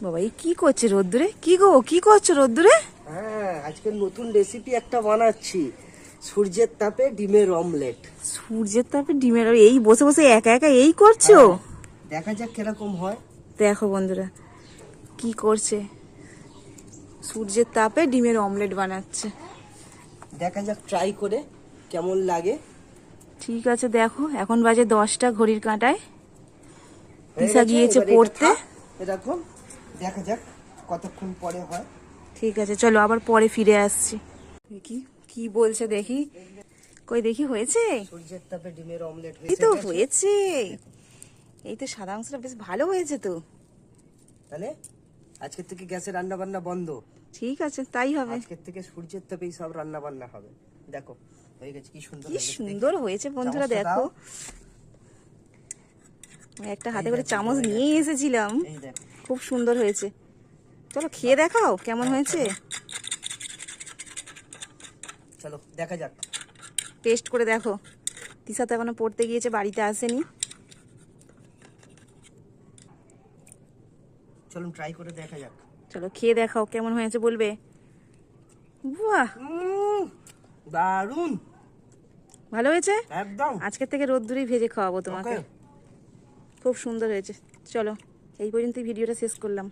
বাবা এই কি করছে রোদ্দুরে? কি গো, কি করছো রোদ্দুরে? হ্যাঁ, আজকে নতুন রেসিপি একটা বানাচ্ছি, সূর্যের তাপে ডিমের অমলেট। সূর্যের তাপে ডিমের, এই বসে বসে একা একা এই করছো? দেখা যাক কিরকম হয়। দেখো বন্ধুরা কি করছে, সূর্যের তাপে ডিমের অমলেট বানাচ্ছে। দেখা যাক ট্রাই করে কেমন লাগে। ঠিক আছে, দেখো এখন বাজে 10টা ঘড়ির কাঁটায়। হয়ে তিশা গেছে, গিয়েছে এবার এটা পড়তে। থাক এরকম। দেখা যাক কতক্ষণ পরে হয়। ঠিক আছে চলো, আবার পরে ফিরে আসছি। দেখি কি বলছে, দেখি কই দেখি হয়েছে। সূর্যের তাপে ডিমের অমলেট এই তো হয়েছে। হয়েছে, এই তো সাদা অংশটা বেশ ভালো হয়েছে তো। তাহলে আজকের থেকে গ্যাসে রান্না বান্না বন্ধ। ঠিক আছে তাই হবে। আজকের থেকে সূর্যের তাপেই সব রান্না বান্না হবে। দেখো হয়ে গেছে, কি সুন্দর কি হয়ে গেছে, সুন্দর হয়েছে বন্ধুরা, চামচটা দেখো দাও। একটা হাতে এই করে দেখো, চামচ হয়ে নিয়ে গেছে। এসেছিলাম। এই দেখো, খুব সুন্দর হয়েছে, চলো খেয়ে দেখাও কেমন হয়েছে। চলো দেখা যাক। টেস্ট করে দেখো। তিশা তো এখনো পড়তে গিয়েছে, বাড়িতে আসেনি। চলুন ট্রাই করে দেখা যাক। চলো খেয়ে দেখাও কেমন হয়েছে বলবে। বাহ, দারুন, ভালো হয়েছে। একদম। আজকের থেকে রোদ্দুরেই ভেজে খাওয়াবো তোমাকে। ওকে। খুব সুন্দর হয়েছে। চলো এই পর্যন্তই ভিডিওটা শেষ করলাম।